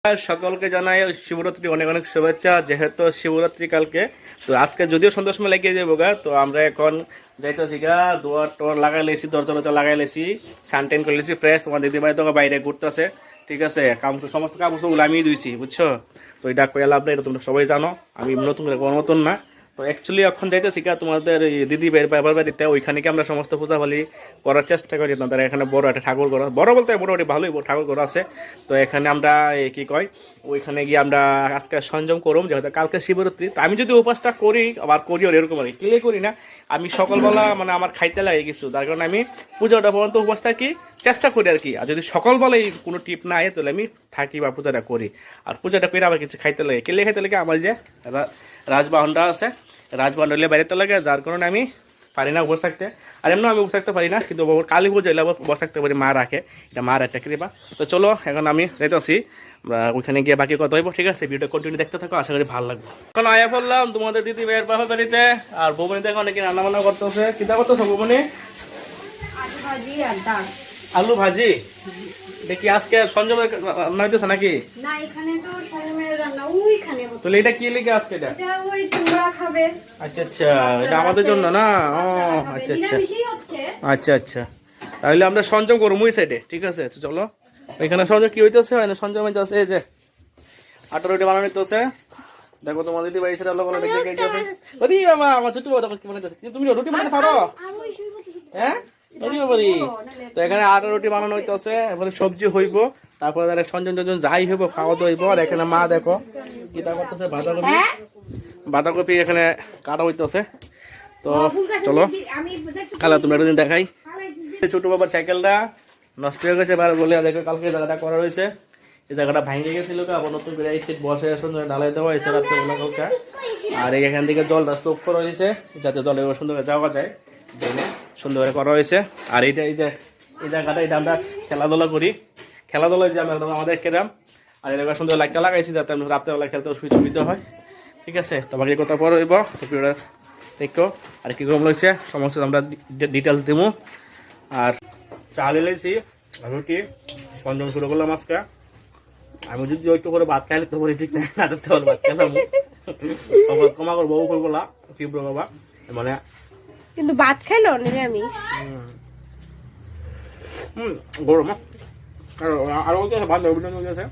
সকলকে জানাই শিবরাত্রি অনেক অনেক শুভেচ্ছা। যেহেতু শিবরাত্রি কালকে, তো আজকে যদিও সন্ধ্যার সময় লাগিয়ে যাবো গা, তো আমরা এখন যাইতেছি গা, দুয়ার টোয়ার লাগাই লেছি, দরজা টরজা লাগাই লেছি, সানটেন করে লেছি ফ্রেশ। তোমার দিদি ভাই তো বাইরে ঘুরতেছে, ঠিক আছে। সমস্ত কাপড় আমি ধুইছি, বুঝছো। তো এটা কয়ে লাভ নেই, এটা তোমরা সবাই জানো। আমি নতুন কোনো নতুন না। তো অ্যাকচুয়ালি এখন যাইতেছি গা তোমাদের দিদি বাবার বাড়িতে, ওইখানে কি আমরা সমস্ত পূজা বলি করার চেষ্টা করি। তাদের এখানে বড় একটা ঠাকুর ঘর, বড় বলতে মোটামুটি ভালোই ঠাকুর ঘর আছে। তো এখানে আমরা কি কয়, ওইখানে গিয়ে আমরা আজকে সংযম করুম, যেহেতু কালকে শিবরাত্রি। তো আমি যদি উপাসটা করি আবার করি, আর এরকম আর কি ক্লিয়ার করি না। আমি সকালবেলা মানে আমার খাইতে লাগে কিছু, তার কারণে আমি পূজাটা পর্যন্ত উপাস থাকি, চেষ্টা করি আর কি। আর যদি সকালবেলায় কোনো টিপ না আয়, তাহলে আমি থাকি বা পূজাটা করি। আর পূজাটা করে আবার কিছু খাইতে লাগে, ক্লিয়ার খাইতে লাগে। আমার যে রাজবাহনটা আছে, রাজবাহন হলে বাইরেতে লাগে, যার কারণে আমি পারি না বসে থাকতে। আর এমন আমি বসে থাকতে পারি না, কিন্তু কালী পুজো এলে বসে থাকতে পারি, মা রাখে, এটা মার একটা কৃপা। তো চলো এখন আমি যাইতেছি, ওইখানে গিয়ে বাকি কথা হইব, ঠিক আছে। ভিডিও কন্টিনিউ দেখতে থাকো, আশা করি ভালো লাগবে। এখন আয়া বললাম তোমাদের দিদি ভাইয়ের বাবার বাড়িতে, আর বৌমনি দেখো অনেকে রান্না বান্না করতেছে। কিতা করতেছো বৌমনি? আলু ভাজি। দেখি আজকে সঞ্জমের রান্না হইতেছে নাকি? না, এখানে তো সঞ্জমের রান্না ওইখানে হচ্ছে। তাহলে এটা কি লিখে আজকে? এটা ওই তোমরা খাবে। আচ্ছা আচ্ছা, এটা আমাদের জন্য না। ও আচ্ছা আচ্ছা আচ্ছা আচ্ছা, তাহলে আমরা সংযম করবো ওই সাইডে, ঠিক আছে। তো চলো এখানে সংযম কি হইতেছে, সংযম হইতেছে এই যে আটা রুটি বানানো হইতেছে। দেখো তোমার দিদি ভাই সেটা লোক দেখে ওরে বাবা, আমার ছোট বাবা কি বানাইতেছে। তুমি রুটি বানাতে পারো? হ্যাঁ, তো এখানে আটা রুটি বানানো হইতেছে, এবারে সবজি হইব, তারপরে সংযম টঞ্জন যাই হইব, খাওয়া তো হইব। আর এখানে মা দেখো কিতা করতেছে, বাঁধাকপি বাঁধাকপি এখানে কাটা হইতেছে। তো চলো কালা তোমরা একদিন দেখাই। ছোট বাবার সাইকেলটা নষ্ট হয়ে গেছে, এবার বলে দেখো কালকে জায়গাটা করা হয়েছে। এই জায়গাটা ভাঙে গেছিল, আবার নতুন করে এই সিট বসে সুন্দর ঢালাই দেওয়া হয়েছে রাত্রে বেলা কালকে। আর এখান থেকে জলটা স্টোভ করা হয়েছে, যাতে জলে সুন্দর করে যাওয়া যায়, সুন্দর করে করা হয়েছে। আর এইটা এই যে এই জায়গাটা, এটা আমরা খেলাধুলা করি, খেলাধুলায় যে আমরা আমাদের খেলাম। আর এলাকা সুন্দর লাইটটা লাগাইছি, যাতে আমরা রাত্রেবেলা খেলতে সুবিধা হয়, ঠিক আছে। তো বাকি কথা পরে হইব, দেখো আর কি কম লাগছে সমস্ত আমরা ডিটেলস দিব। আর চাল এলাইছি, রুটি পঞ্চম শুরু করলাম আজকে। আমি যদি একটু করে ভাত খাইলে তো বলি ঠিক না, তো ভাত খেলাম ক্ষমা করবো বলা কি বাবা, মানে কিন্তু ভাত খাইলো নিরামিষ। গরম আরো বান্ধব আছে।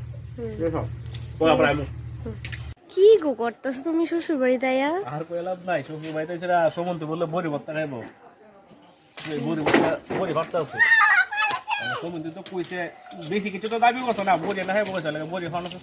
কি গো করতেছো তুমি শ্বশুর বাড়ি তাইয়া? আর কই লাভ নাই, শ্বশুর বাড়িতে সমন্ত বললে বড়ি ভর্তা খাইবো, বড়ি ভর্তা আছে। সমন্ত তো কইছে বেশি কিছু তো দাবি করছো না, বড়ি না খাইবো, বড়ি খাওয়ানো